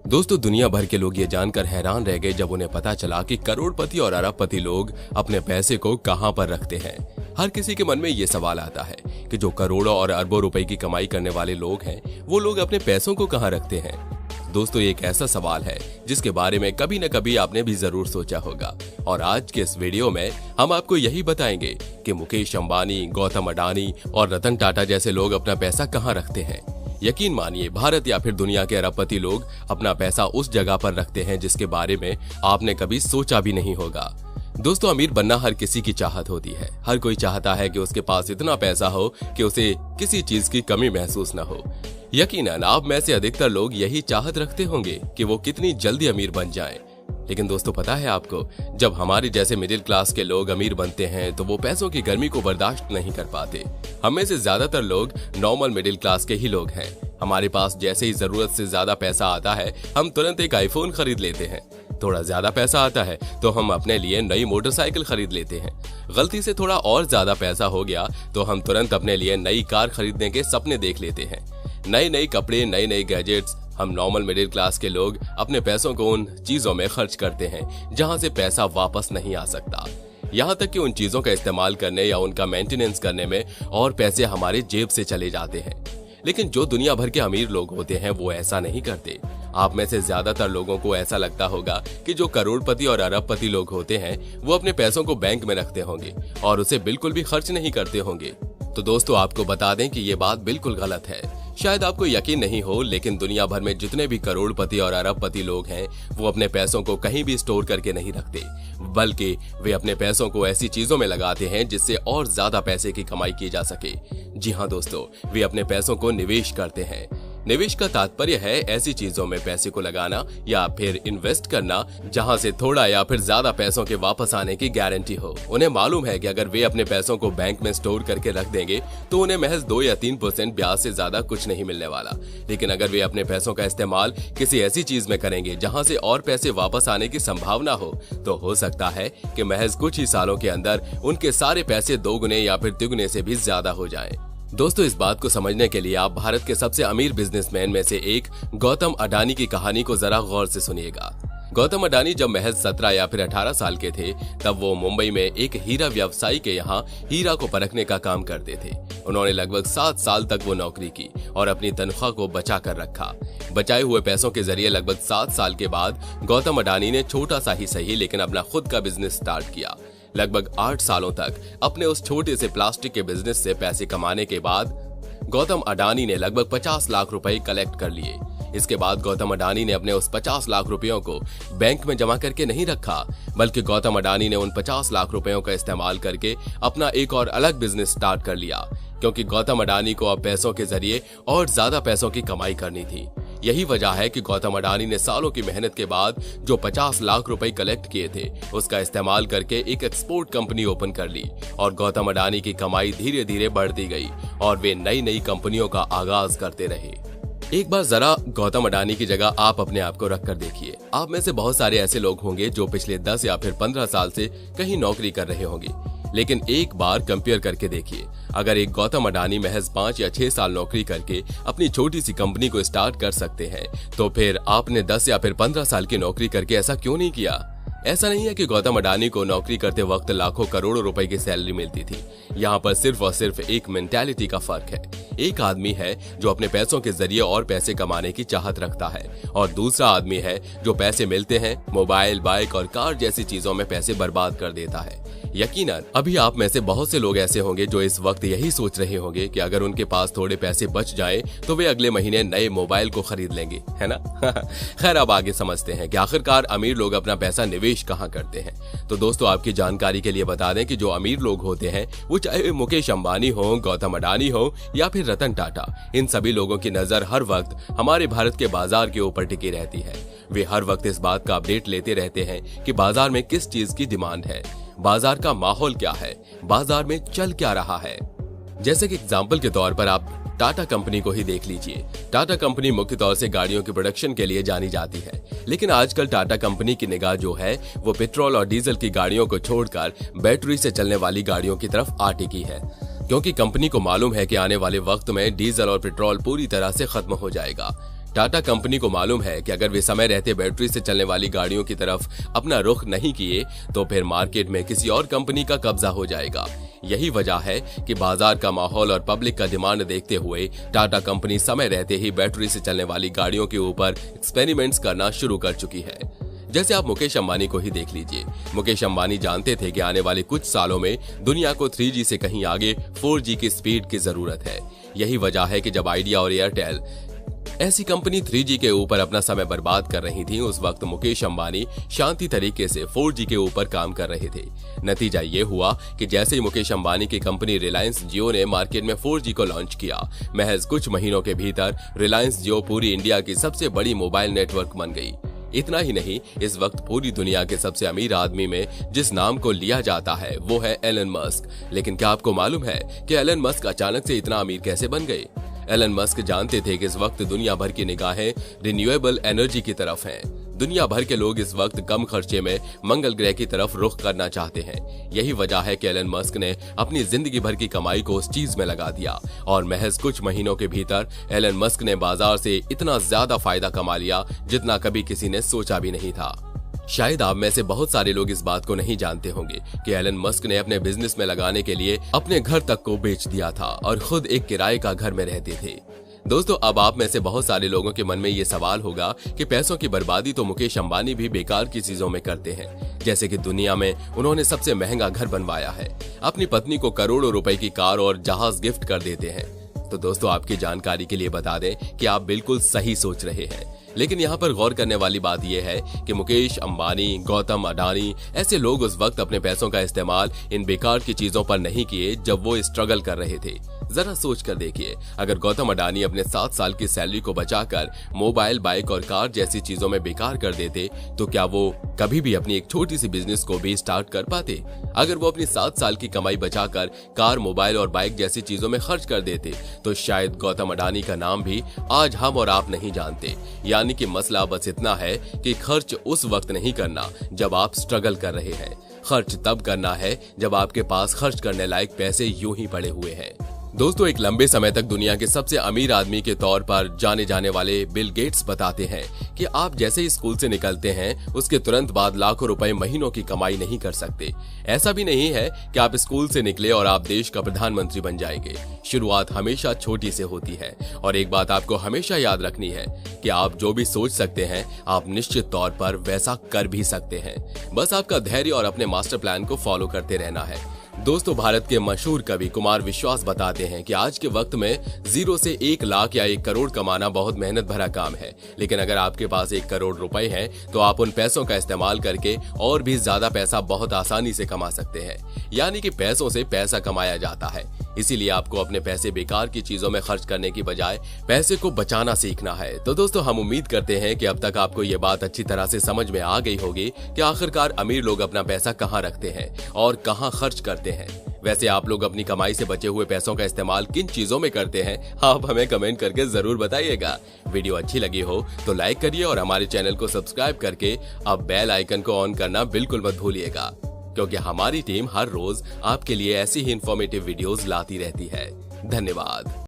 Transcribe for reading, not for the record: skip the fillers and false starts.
दोस्तों, दुनिया भर के लोग ये जानकर हैरान रह गए जब उन्हें पता चला कि करोड़पति और अरबपति लोग अपने पैसे को कहां पर रखते हैं। हर किसी के मन में ये सवाल आता है कि जो करोड़ों और अरबों रुपए की कमाई करने वाले लोग हैं, वो लोग अपने पैसों को कहां रखते हैं। दोस्तों, ये एक ऐसा सवाल है जिसके बारे में कभी न कभी आपने भी जरूर सोचा होगा, और आज के इस वीडियो में हम आपको यही बताएंगे कि मुकेश अंबानी, गौतम अडानी और रतन टाटा जैसे लोग अपना पैसा कहां रखते हैं। यकीन मानिए, भारत या फिर दुनिया के अरबपति लोग अपना पैसा उस जगह पर रखते हैं जिसके बारे में आपने कभी सोचा भी नहीं होगा। दोस्तों, अमीर बनना हर किसी की चाहत होती है। हर कोई चाहता है कि उसके पास इतना पैसा हो कि उसे किसी चीज की कमी महसूस न हो। यकीनन आप में से अधिकतर लोग यही चाहत रखते होंगे कि वो कितनी जल्दी अमीर बन जाएं। लेकिन दोस्तों, पता है आपको, जब हमारे जैसे मिडिल क्लास के लोग अमीर बनते हैं तो वो पैसों की गर्मी को बर्दाश्त नहीं कर पाते। हम में से ज्यादातर लोग नॉर्मल मिडिल क्लास के ही लोग हैं। हमारे पास जैसे ही जरूरत से ज्यादा पैसा आता है, हम तुरंत एक आईफोन खरीद लेते हैं। थोड़ा ज्यादा पैसा आता है तो हम अपने लिए नई मोटरसाइकिल खरीद लेते हैं। गलती से थोड़ा और ज्यादा पैसा हो गया तो हम तुरंत अपने लिए नई कार खरीदने के सपने देख लेते हैं। नए कपड़े, नए गैजेट्स। हम नॉर्मल मिडिल क्लास के लोग अपने पैसों को उन चीजों में खर्च करते हैं जहां से पैसा वापस नहीं आ सकता। यहाँ तक कि उन चीजों का इस्तेमाल करने या उनका मेंटेनेंस करने में और पैसे हमारे जेब से चले जाते हैं। लेकिन जो दुनिया भर के अमीर लोग होते हैं वो ऐसा नहीं करते। आप में से ज्यादातर लोगों को ऐसा लगता होगा कि जो करोड़पति और अरबपति लोग होते हैं वो अपने पैसों को बैंक में रखते होंगे और उसे बिल्कुल भी खर्च नहीं करते होंगे। तो दोस्तों, आपको बता दें कि ये बात बिल्कुल गलत है। शायद आपको यकीन नहीं हो, लेकिन दुनिया भर में जितने भी करोड़पति और अरबपति लोग हैं वो अपने पैसों को कहीं भी स्टोर करके नहीं रखते, बल्कि वे अपने पैसों को ऐसी चीजों में लगाते हैं जिससे और ज्यादा पैसे की कमाई की जा सके। जी हाँ दोस्तों, वे अपने पैसों को निवेश करते हैं। निवेश का तात्पर्य है ऐसी चीजों में पैसे को लगाना या फिर इन्वेस्ट करना जहां से थोड़ा या फिर ज्यादा पैसों के वापस आने की गारंटी हो। उन्हें मालूम है कि अगर वे अपने पैसों को बैंक में स्टोर करके रख देंगे तो उन्हें महज 2 या 3% ब्याज से ज्यादा कुछ नहीं मिलने वाला। लेकिन अगर वे अपने पैसों का इस्तेमाल किसी ऐसी चीज में करेंगे जहां से और पैसे वापस आने की संभावना हो तो सकता है कि महज कुछ ही सालों के अंदर उनके सारे पैसे 2 गुने या फिर तिगुने से भी ज्यादा हो जाएं। दोस्तों, इस बात को समझने के लिए आप भारत के सबसे अमीर बिजनेसमैन में से एक गौतम अडानी की कहानी को जरा गौर से सुनिएगा। गौतम अडानी जब महज 17 या फिर 18 साल के थे तब वो मुंबई में एक हीरा व्यवसायी के यहाँ हीरा को परखने का काम करते थे। उन्होंने लगभग 7 साल तक वो नौकरी की और अपनी तनख्वाह को बचा कर रखा। बचाए हुए पैसों के जरिए लगभग 7 साल के बाद गौतम अडानी ने छोटा सा ही सही लेकिन अपना खुद का बिजनेस स्टार्ट किया। लगभग 8 सालों तक अपने उस छोटे से प्लास्टिक के बिजनेस से पैसे कमाने के बाद गौतम अडानी ने लगभग 50 लाख रुपए कलेक्ट कर लिए। इसके बाद गौतम अडानी ने अपने उस 50 लाख रुपयों को बैंक में जमा करके नहीं रखा, बल्कि गौतम अडानी ने उन 50 लाख रुपयों का इस्तेमाल करके अपना एक और अलग बिजनेस स्टार्ट कर लिया, क्योंकि गौतम अडानी को अब पैसों के जरिए और ज्यादा पैसों की कमाई करनी थी। यही वजह है कि गौतम अडानी ने सालों की मेहनत के बाद जो 50 लाख रुपए कलेक्ट किए थे उसका इस्तेमाल करके एक एक्सपोर्ट कंपनी ओपन कर ली और गौतम अडानी की कमाई धीरे धीरे बढ़ती गई और वे नई कंपनियों का आगाज करते रहे। एक बार जरा गौतम अडानी की जगह आप अपने आप को रख कर देखिए। आप में से बहुत सारे ऐसे लोग होंगे जो पिछले 10 या फिर 15 साल से कहीं नौकरी कर रहे होंगे। लेकिन एक बार कंपेयर करके देखिए, अगर एक गौतम अडानी महज 5 या 6 साल नौकरी करके अपनी छोटी सी कंपनी को स्टार्ट कर सकते हैं, तो फिर आपने 10 या फिर 15 साल की नौकरी करके ऐसा क्यों नहीं किया? ऐसा नहीं है कि गौतम अडानी को नौकरी करते वक्त लाखों करोड़ों रुपए की सैलरी मिलती थी। यहाँ पर सिर्फ और सिर्फ एक मेंटालिटी का फर्क है। एक आदमी है जो अपने पैसों के जरिए और पैसे कमाने की चाहत रखता है, और दूसरा आदमी है जो पैसे मिलते हैं मोबाइल, बाइक और कार जैसी चीजों में पैसे बर्बाद कर देता है। यकीनन अभी आप में से बहुत से लोग ऐसे होंगे जो इस वक्त यही सोच रहे होंगे कि अगर उनके पास थोड़े पैसे बच जाएं तो वे अगले महीने नए मोबाइल को खरीद लेंगे, है ना? खैर, अब आगे समझते हैं कि आखिरकार अमीर लोग अपना पैसा निवेश कहाँ करते हैं। तो दोस्तों, आपकी जानकारी के लिए बता दें कि जो अमीर लोग होते हैं वो चाहे मुकेश अंबानी हो, गौतम अडानी हो या फिर रतन टाटा, इन सभी लोगों की नजर हर वक्त हमारे भारत के बाजार के ऊपर टिकी रहती है। वे हर वक्त इस बात का अपडेट लेते रहते हैं कि बाजार में किस चीज की डिमांड है, बाजार का माहौल क्या है, बाजार में चल क्या रहा है। जैसे कि एग्जाम्पल के तौर पर आप टाटा कंपनी को ही देख लीजिए। टाटा कंपनी मुख्य तौर से गाड़ियों के प्रोडक्शन के लिए जानी जाती है, लेकिन आजकल टाटा कंपनी की निगाह जो है वो पेट्रोल और डीजल की गाड़ियों को छोड़कर बैटरी से चलने वाली गाड़ियों की तरफ आ टिकी है। क्योंकि कंपनी को मालूम है कि आने वाले वक्त में डीजल और पेट्रोल पूरी तरह से खत्म हो जाएगा। टाटा कंपनी को मालूम है कि अगर वे समय रहते बैटरी से चलने वाली गाड़ियों की तरफ अपना रुख नहीं किए तो फिर मार्केट में किसी और कंपनी का कब्जा हो जाएगा। यही वजह है कि बाजार का माहौल और पब्लिक का डिमांड देखते हुए टाटा कंपनी समय रहते ही बैटरी से चलने वाली गाड़ियों के ऊपर एक्सपेरिमेंट्स करना शुरू कर चुकी है। जैसे आप मुकेश अंबानी को ही देख लीजिए। मुकेश अंबानी जानते थे कि आने वाले कुछ सालों में दुनिया को 3G से कहीं आगे 4G की स्पीड की जरूरत है। यही वजह है कि जब आइडिया और एयरटेल ऐसी कंपनी 3G के ऊपर अपना समय बर्बाद कर रही थी, उस वक्त मुकेश अंबानी शांति तरीके से 4G के ऊपर काम कर रहे थे। नतीजा ये हुआ कि जैसे ही मुकेश अंबानी की कंपनी रिलायंस जियो ने मार्केट में 4G को लॉन्च किया, महज कुछ महीनों के भीतर रिलायंस जियो पूरी इंडिया की सबसे बड़ी मोबाइल नेटवर्क बन गई। इतना ही नहीं, इस वक्त पूरी दुनिया के सबसे अमीर आदमी में जिस नाम को लिया जाता है वो है एलन मस्क। लेकिन क्या आपको मालूम है कि एलन मस्क अचानक से इतना अमीर कैसे बन गए? एलन मस्क जानते थे कि इस वक्त दुनिया भर की निगाहें रिन्यूएबल एनर्जी की तरफ हैं। दुनिया भर के लोग इस वक्त कम खर्चे में मंगल ग्रह की तरफ रुख करना चाहते हैं। यही वजह है कि एलन मस्क ने अपनी जिंदगी भर की कमाई को उस चीज में लगा दिया और महज कुछ महीनों के भीतर एलन मस्क ने बाजार से इतना ज्यादा फायदा कमा लिया जितना कभी किसी ने सोचा भी नहीं था। शायद आप में से बहुत सारे लोग इस बात को नहीं जानते होंगे कि एलन मस्क ने अपने बिजनेस में लगाने के लिए अपने घर तक को बेच दिया था और खुद एक किराए का घर में रहते थे। दोस्तों, अब आप में से बहुत सारे लोगों के मन में ये सवाल होगा कि पैसों की बर्बादी तो मुकेश अंबानी भी बेकार की चीजों में करते हैं। जैसे कि दुनिया में उन्होंने सबसे महंगा घर बनवाया है, अपनी पत्नी को करोड़ों रुपए की कार और जहाज गिफ्ट कर देते हैं। तो दोस्तों, आपकी जानकारी के लिए बता दें कि आप बिल्कुल सही सोच रहे हैं। लेकिन यहाँ पर गौर करने वाली बात यह है कि मुकेश अंबानी, गौतम अडानी ऐसे लोग उस वक्त अपने पैसों का इस्तेमाल इन बेकार की चीजों पर नहीं किए जब वो स्ट्रगल कर रहे थे। जरा सोच कर देखिए, अगर गौतम अडानी अपने 7 साल की सैलरी को बचाकर मोबाइल, बाइक और कार जैसी चीजों में बेकार कर देते तो क्या वो कभी भी अपनी एक छोटी सी बिजनेस को भी स्टार्ट कर पाते? अगर वो अपनी 7 साल की कमाई बचाकर कार, मोबाइल और बाइक जैसी चीजों में खर्च कर देते तो शायद गौतम अडानी का नाम भी आज हम और आप नहीं जानते। यानी कि मसला बस इतना है कि खर्च उस वक्त नहीं करना जब आप स्ट्रगल कर रहे हैं, खर्च तब करना है जब आपके पास खर्च करने लायक पैसे यूं ही पड़े हुए हैं। दोस्तों, एक लंबे समय तक दुनिया के सबसे अमीर आदमी के तौर पर जाने जाने वाले बिल गेट्स बताते हैं कि आप जैसे ही स्कूल से निकलते हैं उसके तुरंत बाद लाखों रुपए महीनों की कमाई नहीं कर सकते। ऐसा भी नहीं है कि आप स्कूल से निकले और आप देश का प्रधानमंत्री बन जाएंगे। शुरुआत हमेशा छोटी से होती है और एक बात आपको हमेशा याद रखनी है कि आप जो भी सोच सकते हैं आप निश्चित तौर पर वैसा कर भी सकते हैं। बस आपका धैर्य और अपने मास्टर प्लान को फॉलो करते रहना है। दोस्तों, भारत के मशहूर कवि कुमार विश्वास बताते हैं कि आज के वक्त में 0 से 1 लाख या 1 करोड़ कमाना बहुत मेहनत भरा काम है, लेकिन अगर आपके पास 1 करोड़ रुपए हैं तो आप उन पैसों का इस्तेमाल करके और भी ज्यादा पैसा बहुत आसानी से कमा सकते हैं। यानी कि पैसों से पैसा कमाया जाता है। इसीलिए आपको अपने पैसे बेकार की चीजों में खर्च करने की बजाय पैसे को बचाना सीखना है। तो दोस्तों, हम उम्मीद करते हैं कि अब तक आपको ये बात अच्छी तरह से समझ में आ गई होगी कि आखिरकार अमीर लोग अपना पैसा कहाँ रखते हैं और कहाँ खर्च करते हैं। वैसे आप लोग अपनी कमाई से बचे हुए पैसों का इस्तेमाल किन चीजों में करते हैं, आप हमें कमेंट करके जरूर बताइएगा। वीडियो अच्छी लगी हो तो लाइक करिए और हमारे चैनल को सब्सक्राइब करके अब बेल आइकन को ऑन करना बिल्कुल मत भूलिएगा, क्योंकि हमारी टीम हर रोज आपके लिए ऐसी ही इंफॉर्मेटिव वीडियोस लाती रहती है। धन्यवाद।